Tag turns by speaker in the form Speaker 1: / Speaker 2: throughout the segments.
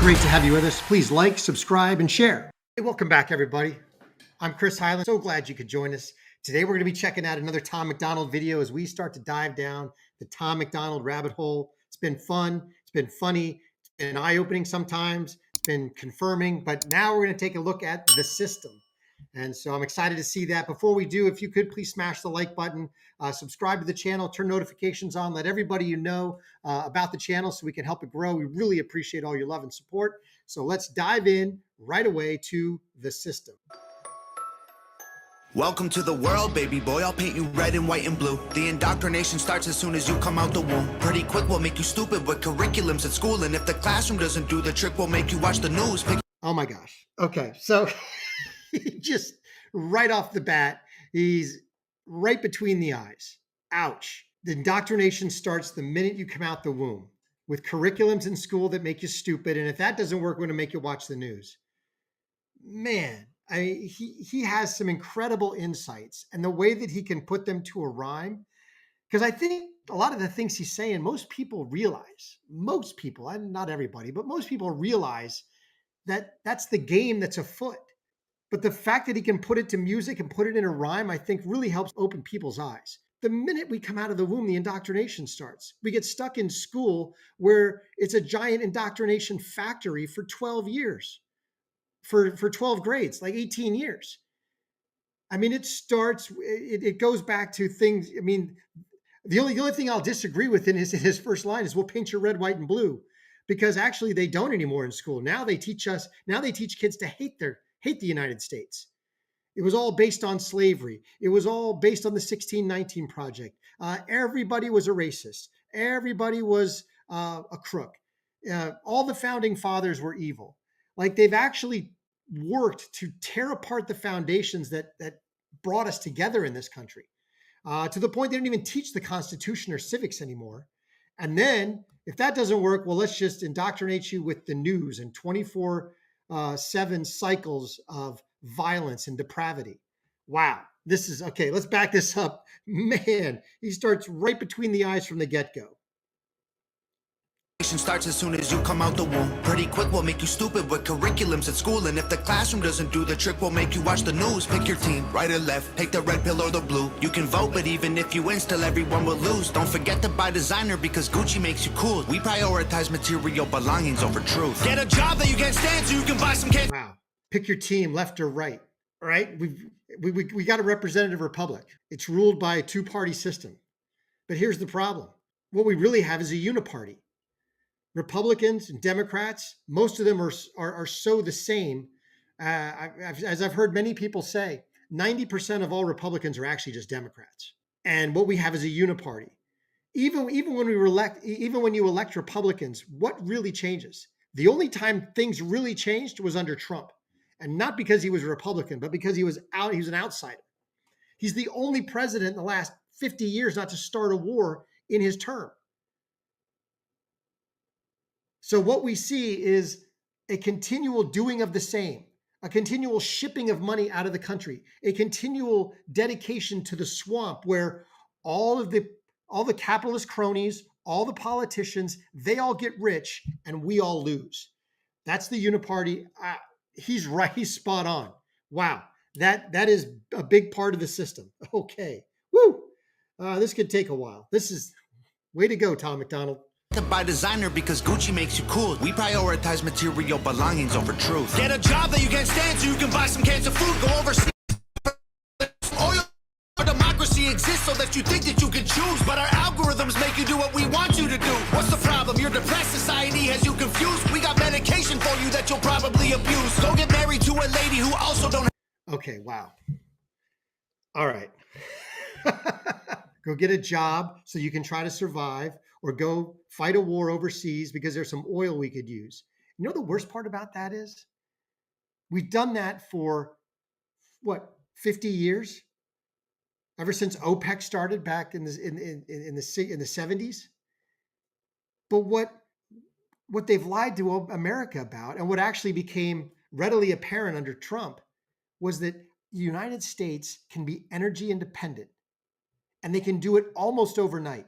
Speaker 1: Great to have you with us. Please like, subscribe, and share. Hey, welcome back, everybody. I'm Chris Highland. So glad you could join us. Today, we're going to be checking out another Tom MacDonald video as we start to dive down the Tom MacDonald rabbit hole. It's been fun. It's been funny. It's been eye-opening sometimes. It's been confirming. But now we're going to take a look at the system. And so I'm excited to see that. Before we do, if you could please smash the like button, subscribe to the channel, turn notifications on, let everybody you know about the channel so we can help it grow. We really appreciate all your love and support. So let's dive in right away to the system.
Speaker 2: Welcome to the world, baby boy. I'll paint you red and white and blue. The indoctrination starts as soon as you come out the womb. Pretty quick, we'll make you stupid with curriculums at school. And if the classroom doesn't do the trick, we'll make you watch the news.
Speaker 1: Oh my gosh. Okay, so just right off the bat, he's right between the eyes. Ouch. The indoctrination starts the minute you come out the womb with curriculums in school that make you stupid. And if that doesn't work, we're going to make you watch the news. Man, he has some incredible insights, and the way that he can put them to a rhyme, because I think a lot of the things he's saying, most people, not everybody, but most people realize that that's the game that's afoot. But the fact that he can put it to music and put it in a rhyme, I think really helps open people's eyes. The minute we come out of the womb, the indoctrination starts. We get stuck in school where it's a giant indoctrination factory for 12 years. For 12 grades, like 18 years. I mean, it goes back to things. I mean, the only thing I'll disagree with in his first line is we'll paint you red, white, and blue, because actually they don't anymore in school. Now they teach kids to hate the United States. It was all based on slavery. It was all based on the 1619 Project. Everybody was a racist. Everybody was a crook. All the founding fathers were evil. Like, they've actually worked to tear apart the foundations that brought us together in this country, to the point they don't even teach the Constitution or civics anymore. And then if that doesn't work, well, let's just indoctrinate you with the news and 24/7 cycles of violence and depravity. Wow. This is okay. Let's back this up. Man, he starts right between the eyes from the get-go.
Speaker 2: Starts as soon as you come out the womb. Pretty quick, we'll make you stupid with curriculums at school. And if the classroom doesn't do the trick, we'll make you watch the news. Pick your team, right or left, take the red pill or the blue. You can vote, but even if you win, still everyone will lose. Don't forget to buy designer because Gucci makes you cool. We prioritize material belongings over truth. Get a job that you can't stand so you can buy some candy.
Speaker 1: Wow. Pick your team, left or right. All right. We got a representative republic. It's ruled by a two-party system. But here's the problem. What we really have is a uniparty. Republicans and Democrats, most of them are so the same. As I've heard many people say, 90% of all Republicans are actually just Democrats. And what we have is a uniparty. Even when you elect Republicans, what really changes? The only time things really changed was under Trump, and not because he was a Republican, but because he was an outsider. He's the only president in the last 50 years not to start a war in his term. So what we see is a continual doing of the same, a continual shipping of money out of the country, a continual dedication to the swamp where all the capitalist cronies, all the politicians, they all get rich and we all lose. That's the uniparty. He's right. He's spot on. Wow. That is a big part of the system. Okay. Woo. This could take a while. This is way to go, Tom MacDonald.
Speaker 2: To buy designer because Gucci makes you cool. We prioritize material belongings over truth. Get a job that you can't stand so you can buy some cans of food. Go overseas. All your democracy exists so that you think that you can choose, but our algorithms make you do what we want you to do. What's the problem? Your depressed society has you confused. We got medication for you that you'll probably abuse. Go get married to a lady who also don't.
Speaker 1: Okay, wow. All right. Go get a job so you can try to survive, or go fight a war overseas because there's some oil we could use. You know, the worst part about that is we've done that for 50 years? Ever since OPEC started back in the 70s. But what they've lied to America about, and what actually became readily apparent under Trump, was that the United States can be energy independent, and they can do it almost overnight.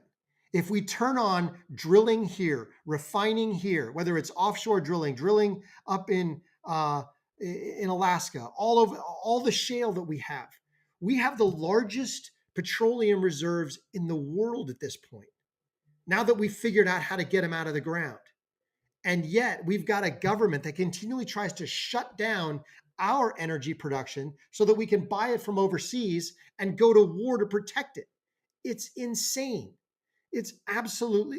Speaker 1: If we turn on drilling here, refining here, whether it's offshore drilling, drilling up in Alaska, all over all the shale that we have the largest petroleum reserves in the world at this point. Now that we've figured out how to get them out of the ground. And yet we've got a government that continually tries to shut down our energy production so that we can buy it from overseas and go to war to protect it. It's insane. It's absolute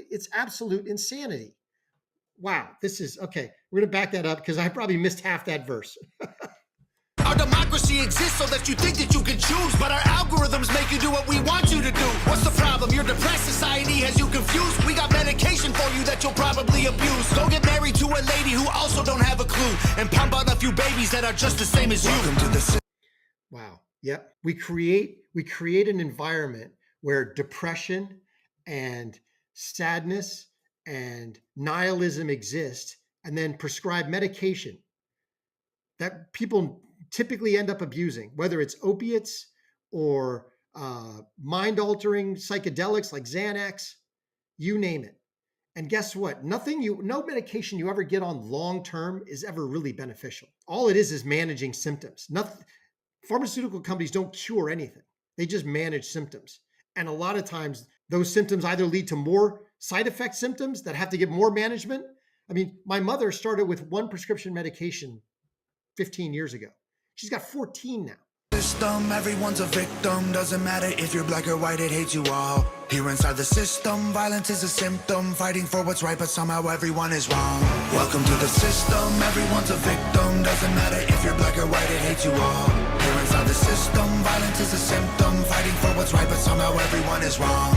Speaker 1: insanity. Wow, this is okay. We're going to back that up because I probably missed half that verse.
Speaker 2: Our democracy exists so that you think that you can choose, but our algorithms make you do what we want you to do. What's the problem? Your depressed society has you confused. We got medication for you that you'll probably abuse. Go get married to a lady who also don't have a clue, and pump out a few babies that are just the same as you. Welcome to the
Speaker 1: Wow. Yep. We create an environment where depression and sadness and nihilism exist, and then prescribe medication that people typically end up abusing, whether it's opiates or mind-altering psychedelics like Xanax, you name it. And guess what? No medication you ever get on long-term is ever really beneficial. All it is managing symptoms. Nothing. Pharmaceutical companies don't cure anything. They just manage symptoms. And a lot of times those symptoms either lead to more side effect symptoms that have to get more management. I mean, my mother started with one prescription medication 15 years ago. She's got 14 now.
Speaker 2: System, everyone's a victim. Doesn't matter if you're black or white, it hates you all. Here inside the system, violence is a symptom. Fighting for what's right, but somehow everyone is wrong. Welcome to the system, everyone's a victim. Doesn't matter if you're black or white, it hates you all. Here inside the system, violence is a symptom. Fighting for what's right, but somehow everyone is wrong.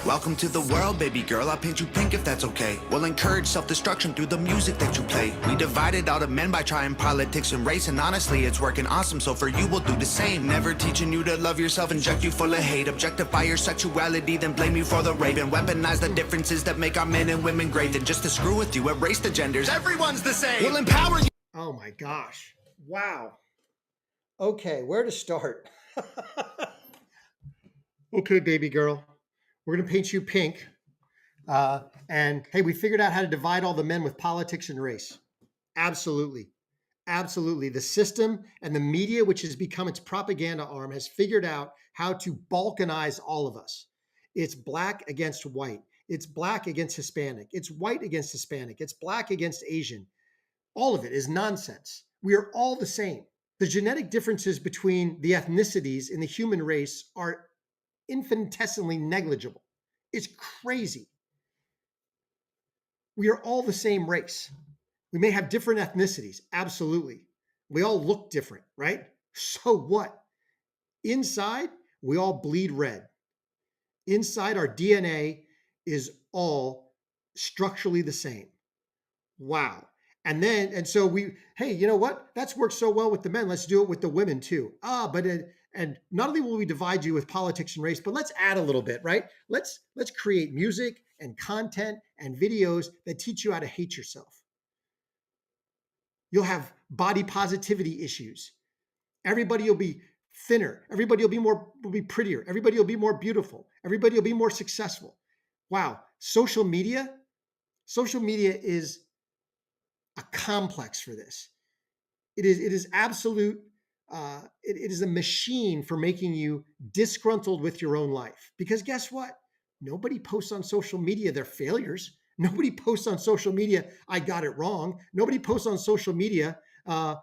Speaker 2: Welcome to the world, baby girl. I'll paint you pink if that's okay. We'll encourage self-destruction through the music that you play. We divided all the men by trying politics and race, and honestly, it's working awesome, so for you, we'll do the same. Never teaching you to love yourself, inject you full of hate, objectify your sexuality, then blame you for the rape, and weaponize the differences that make our men and women great. Then just to screw with you, erase the genders. Everyone's the same. We'll empower you.
Speaker 1: Oh my gosh. Wow. Okay, where to start? Okay, baby girl. We're going to paint you pink. And hey, we figured out how to divide all the men with politics and race. Absolutely. Absolutely. The system and the media, which has become its propaganda arm, has figured out how to balkanize all of us. It's black against white. It's black against Hispanic. It's white against Hispanic. It's black against Asian. All of it is nonsense. We are all the same. The genetic differences between the ethnicities in the human race are infinitesimally negligible. It's crazy. We are all the same race. We may have different ethnicities, absolutely. We all look different, right? So what? Inside, we all bleed red. Inside, our DNA is all structurally the same. Wow. And so hey, you know what? That's worked so well with the men. Let's do it with the women too. And not only will we divide you with politics and race, but let's add a little bit, right? Let's create music and content and videos that teach you how to hate yourself. You'll have body positivity issues. Everybody will be thinner. Everybody will be prettier. Everybody will be more beautiful. Everybody will be more successful. Wow. Social media is a complex for this. It is absolute. It is a machine for making you disgruntled with your own life. Because guess what? Nobody posts on social media their failures. Nobody posts on social media, I got it wrong. Nobody posts on social media, that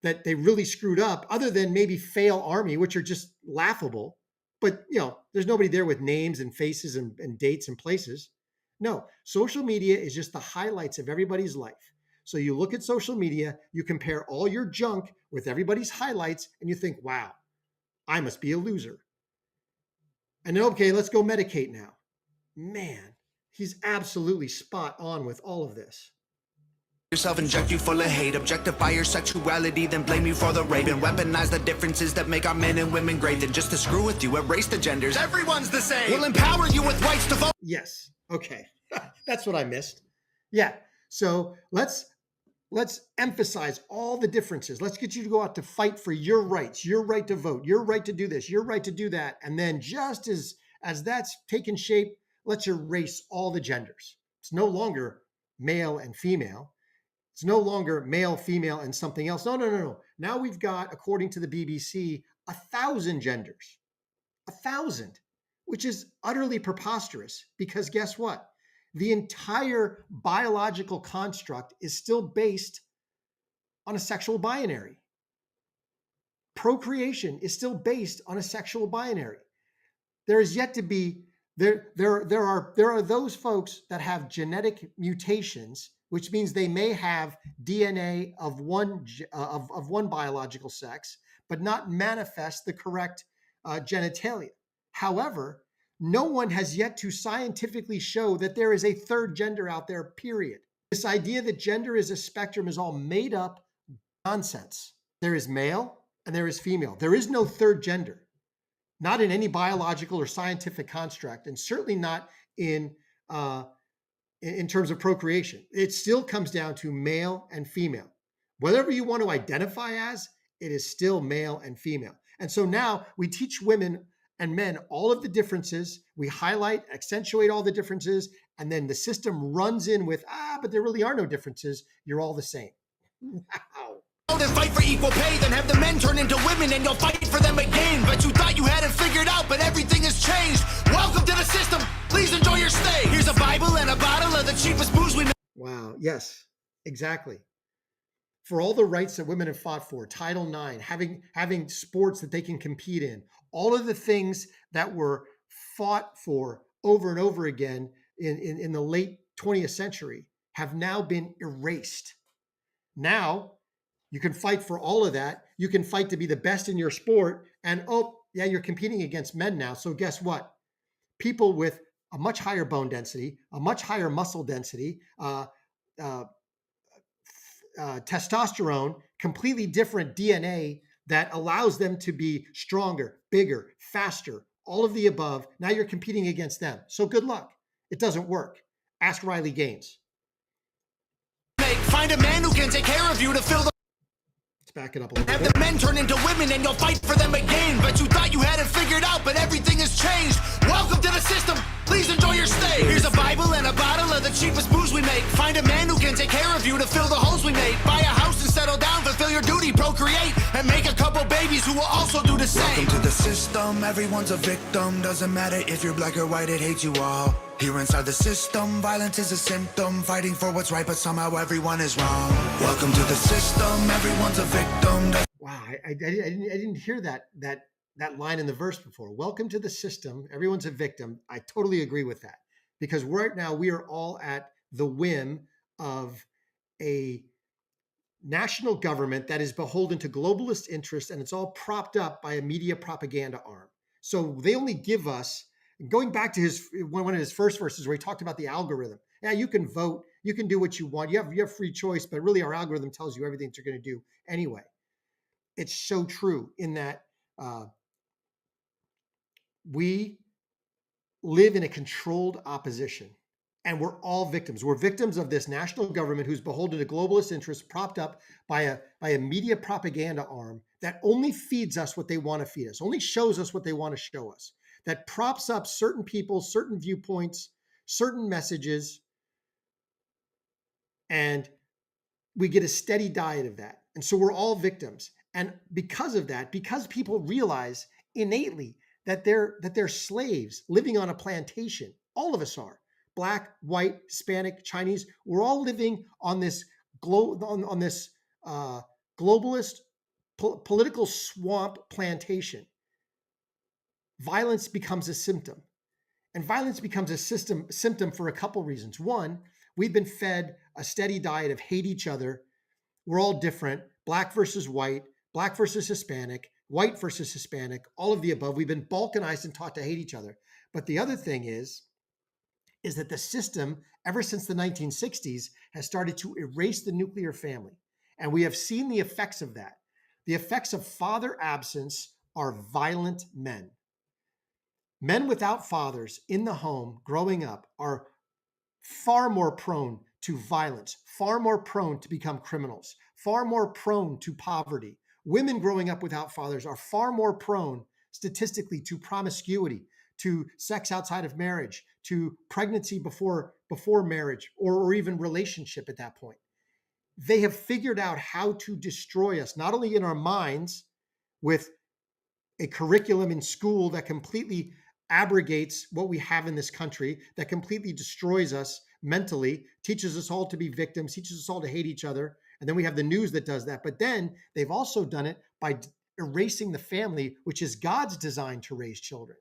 Speaker 1: they really screwed up, other than maybe Fail Army, which are just laughable. But, there's nobody there with names and faces and dates and places. No, social media is just the highlights of everybody's life. So you look at social media, you compare all your junk with everybody's highlights, and you think, wow, I must be a loser. And then, okay, let's go medicate now. Man, he's absolutely spot on with all of this.
Speaker 2: Yourself, inject you full of hate, objectify your sexuality, then blame you for the rape, and weaponize the differences that make our men and women great. Then just to screw with you, erase the genders. Everyone's the same. We'll empower you with rights to vote.
Speaker 1: Yes. Okay. That's what I missed. Yeah. So let's emphasize all the differences. Let's get you to go out to fight for your rights, your right to vote, your right to do this, your right to do that. And then just As that's taken shape, let's erase all the genders. It's no longer male and female. It's no longer male, female, and something else. No, no, no, no. Now we've got, according to the BBC, 1,000 genders. 1,000, which is utterly preposterous because guess what? The entire biological construct is still based on a sexual binary. Procreation is still based on a sexual binary. There is yet to be there are those folks that have genetic mutations, which means they may have DNA of one biological sex, but not manifest the correct genitalia. However, no one has yet to scientifically show that there is a third gender out there, period. This idea that gender is a spectrum is all made up nonsense. There is male and there is female. There is no third gender, not in any biological or scientific construct, and certainly not in terms of procreation. It still comes down to male and female. Whatever you want to identify as, it is still male and female. And so now we teach women and men all of the differences. We highlight, accentuate all the differences, and then the system runs in with, but there really are no differences. You're all the same. Wow.
Speaker 2: And fight for equal pay, then have the men turn into women and you'll fight for them again. But you thought you had it figured out, but everything has changed. Welcome to the system. Please enjoy your stay. Here's a Bible and a bottle of the cheapest booze we know.
Speaker 1: Wow. Yes, exactly. For all the rights that women have fought for, Title IX, having sports that they can compete in, all of the things that were fought for over and over again in the late 20th century have now been erased. Now, you can fight for all of that. You can fight to be the best in your sport. And you're competing against men now. So guess what? People with a much higher bone density, a much higher muscle density, testosterone, completely different DNA that allows them to be stronger, bigger, faster, all of the above. Now you're competing against them. So good luck. It doesn't work. Ask Riley Gaines.
Speaker 2: Find a man who can take care of you to fill the...
Speaker 1: Back it up a little
Speaker 2: have
Speaker 1: bit.
Speaker 2: the men turn into women and you'll fight for them again. But you thought you had it figured out, but everything has changed. Welcome to the system. Please enjoy your stay. Here's a Bible and a bottle of the cheapest booze we make. Find a man who can take care of you to fill the holes we made. Buy a house and settle down, fulfill your duty, procreate, and make a couple babies who will also do the same. Welcome to the system. Everyone's a victim. Doesn't matter if you're black or white, it hates you all. Here inside the system, violence is a symptom. Fighting for what's right, but somehow everyone is wrong. Welcome to the system. Everyone's a victim.
Speaker 1: Wow, I didn't hear that line in the verse before. Welcome to the system. Everyone's a victim. I totally agree with that, because right now we are all at the whim of a national government that is beholden to globalist interests, and it's all propped up by a media propaganda arm. So they only give us, going back to one of his first verses where he talked about the algorithm. Yeah, you can vote, you can do what you want, you have free choice, but really our algorithm tells you everything that you're going to do anyway. It's so true in that we live in a controlled opposition, and we're all victims. We're victims of this national government who's beholden to globalist interests, propped up by a media propaganda arm that only feeds us what they want to feed us, only shows us what they want to show us, that props up certain people, certain viewpoints, certain messages, and we get a steady diet of that. And so we're all victims. And because of that, because people realize innately that they're slaves living on a plantation, all of us are, black, white, Hispanic, Chinese, we're all living on this globalist political swamp plantation. Violence becomes a symptom. And violence becomes a symptom for a couple reasons. One, we've been fed a steady diet of hate each other. We're all different, black versus white, black versus Hispanic, white versus Hispanic, all of the above. We've been balkanized and taught to hate each other. But the other thing is that the system, ever since the 1960s, has started to erase the nuclear family. And we have seen the effects of that. The effects of father absence are violent men. Men without fathers in the home growing up are far more prone to violence, far more prone to become criminals, far more prone to poverty. Women growing up without fathers are far more prone statistically to promiscuity, to sex outside of marriage, to pregnancy before marriage, or even relationship at that point. They have figured out how to destroy us, not only in our minds with a curriculum in school that completely abrogates what we have in this country, that completely destroys us mentally, teaches us all to be victims, teaches us all to hate each other. And then we have the news that does that. But then they've also done it by erasing the family, which is God's design to raise children.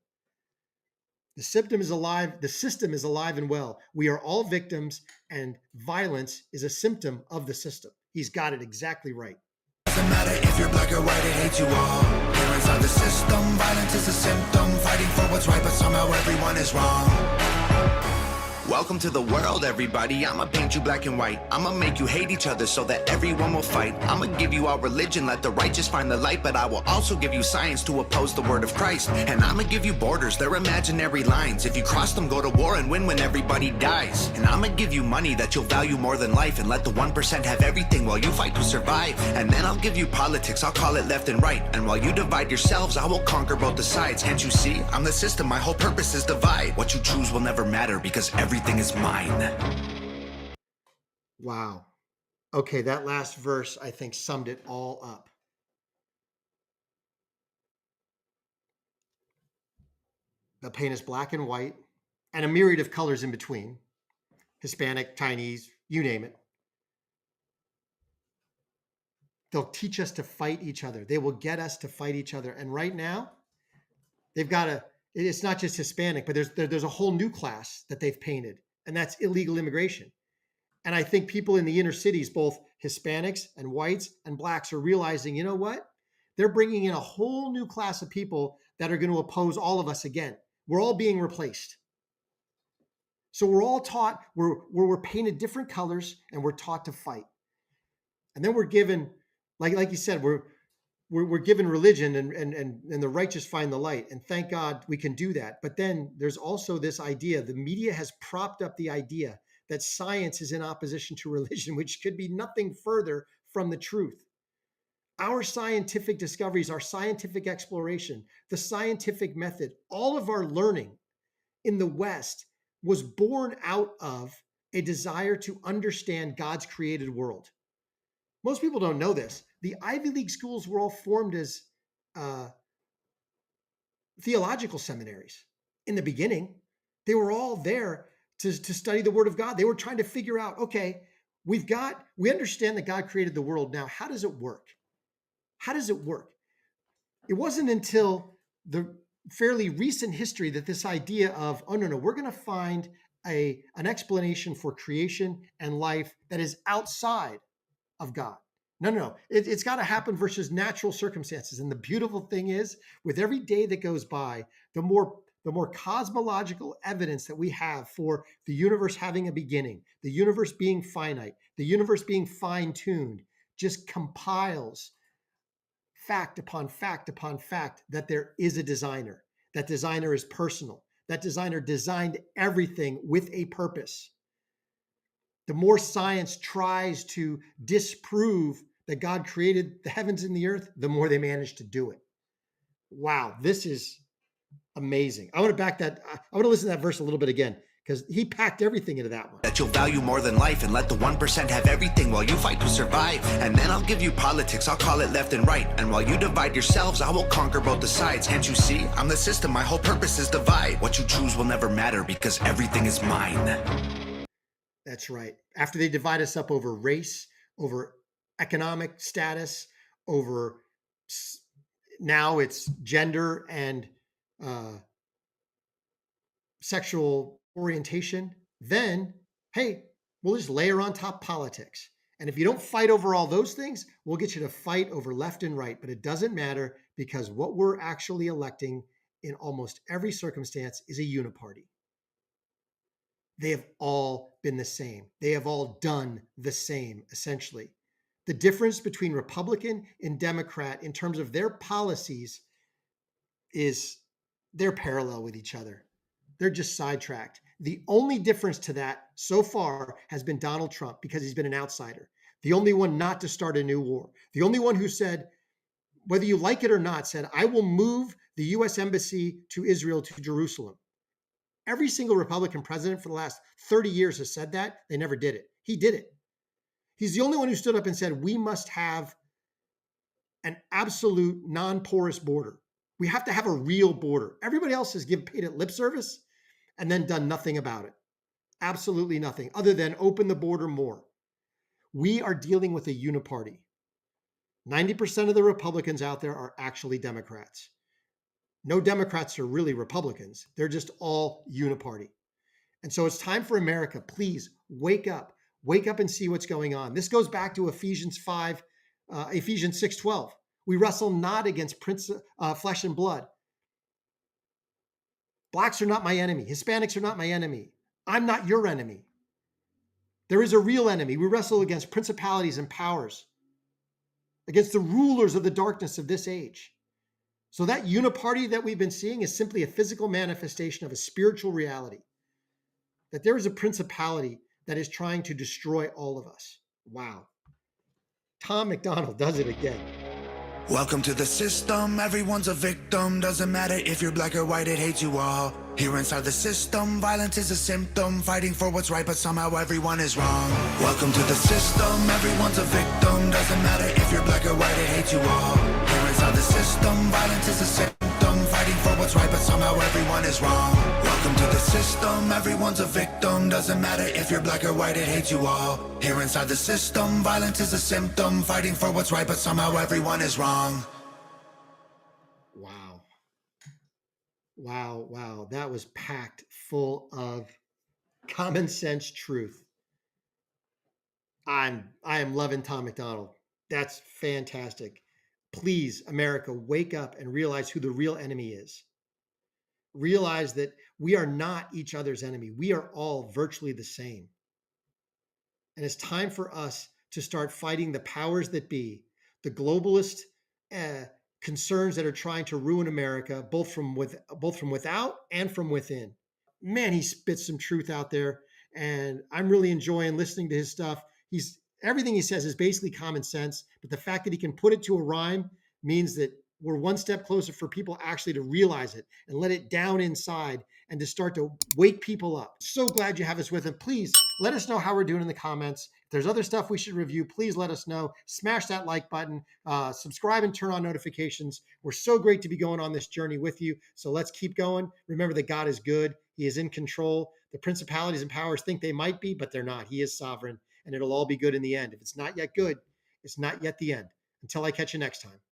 Speaker 1: The system is alive. The system is alive and well. We are all victims, and violence is a symptom of the system. He's got it exactly right.
Speaker 2: Doesn't matter if you're black or white, it hates you all. Parents are the system, violence is a symptom. Fighting for what's right, but somehow everyone is wrong. Welcome to the world, everybody. I'ma paint you black and white. I'ma make you hate each other so that everyone will fight. I'ma give you our religion, let the righteous find the light. But I will also give you science to oppose the word of Christ. And I'ma give you borders, they're imaginary lines. If you cross them, go to war and win when everybody dies. And I'ma give you money that you'll value more than life. And let the 1% have everything while you fight to survive. And then I'll give you politics, I'll call it left and right. And while you divide yourselves, I will conquer both the sides. Can't you see? I'm the system, my whole purpose is divide. What you choose will never matter because everything is mine.
Speaker 1: Wow. Okay, that last verse, I think, summed it all up. The paint is black and white, and a myriad of colors in between. Hispanic, Chinese, you name it. They'll teach us to fight each other. They will get us to fight each other. And right now, they've got it's not just Hispanic, but there's a whole new class that they've painted, and that's illegal immigration. And I think people in the inner cities, both Hispanics and whites and blacks, are realizing, you know what? They're bringing in a whole new class of people that are going to oppose all of us again. We're all being replaced. So we're all taught, we're painted different colors, and we're taught to fight. And then we're given, like you said, we're given religion, and the righteous find the light. And thank God we can do that. But then there's also this idea, the media has propped up the idea that science is in opposition to religion, which could be nothing further from the truth. Our scientific discoveries, our scientific exploration, the scientific method, all of our learning in the West was born out of a desire to understand God's created world. Most people don't know this. The Ivy League schools were all formed as theological seminaries in the beginning. They were all there to study the Word of God. They were trying to figure out, okay, we understand that God created the world. Now, how does it work? How does it work? It wasn't until the fairly recent history that this idea of, oh, no, we're going to find an explanation for creation and life that is outside of God. No. It's got to happen versus natural circumstances. And the beautiful thing is, with every day that goes by, the more cosmological evidence that we have for the universe having a beginning, the universe being finite, the universe being fine-tuned, just compiles fact upon fact upon fact that there is a designer. That designer is personal. That designer designed everything with a purpose. The more science tries to disprove that God created the heavens and the earth, the more they manage to do it. Wow, this is amazing. I want to listen to that verse a little bit again, because he packed everything into that one.
Speaker 2: That you'll value more than life and let the 1% have everything while you fight to survive. And then I'll give you politics, I'll call it left and right. And while you divide yourselves, I will conquer both the sides. Can't you see? I'm the system, my whole purpose is divide. What you choose will never matter because everything is mine.
Speaker 1: That's right. After they divide us up over race, over economic status, over now it's gender and sexual orientation, then, hey, we'll just layer on top politics. And if you don't fight over all those things, we'll get you to fight over left and right. But it doesn't matter, because what we're actually electing in almost every circumstance is a uniparty. They have all been the same. They have all done the same, essentially. The difference between Republican and Democrat in terms of their policies is they're parallel with each other. They're just sidetracked. The only difference to that so far has been Donald Trump, because he's been an outsider. The only one not to start a new war. The only one who said, whether you like it or not, said, I will move the US embassy to Israel, to Jerusalem. Every single Republican president for the last 30 years has said that. They never did it. He did it. He's the only one who stood up and said, we must have an absolute non-porous border. We have to have a real border. Everybody else has paid it lip service and then done nothing about it. Absolutely nothing other than open the border more. We are dealing with a uniparty. 90% of the Republicans out there are actually Democrats. No Democrats are really Republicans. They're just all uniparty. And so it's time for America. Please wake up. Wake up and see what's going on. This goes back to Ephesians 6:12. We wrestle not against flesh and blood. Blacks are not my enemy. Hispanics are not my enemy. I'm not your enemy. There is a real enemy. We wrestle against principalities and powers, against the rulers of the darkness of this age. So that uniparty that we've been seeing is simply a physical manifestation of a spiritual reality, that there is a principality that is trying to destroy all of us. Wow. Tom MacDonald does it again.
Speaker 2: Welcome to the system, everyone's a victim. Doesn't matter if you're black or white, it hates you all. Here inside the system, violence is a symptom. Fighting for what's right, but somehow everyone is wrong. Welcome to the system, everyone's a victim. Doesn't matter if you're black or white, it hates you all. Here inside the system, violence is a symptom. Fighting for what's right, but somehow everyone is wrong. Welcome to the system, everyone's a victim. Doesn't matter if you're black or white, it hates you all. Here inside the system, violence is a symptom. Fighting for what's right, but somehow everyone is wrong.
Speaker 1: Wow. Wow, wow. That was packed full of common sense truth. I am loving Tom MacDonald. That's fantastic. Please, America, wake up and realize who the real enemy is. Realize that we are not each other's enemy. We are all virtually the same. And it's time for us to start fighting the powers that be, the globalist concerns that are trying to ruin America, both from without and from within. Man, he spits some truth out there, and I'm really enjoying listening to his stuff. Everything he says is basically common sense, but the fact that he can put it to a rhyme means that we're one step closer for people actually to realize it and let it down inside and to start to wake people up. So glad you have us with him. Please let us know how we're doing in the comments. If there's other stuff we should review, please let us know. Smash that like button, subscribe and turn on notifications. We're so great to be going on this journey with you. So let's keep going. Remember that God is good. He is in control. The principalities and powers think they might be, but they're not. He is sovereign, and it'll all be good in the end. If it's not yet good, it's not yet the end. Until I catch you next time.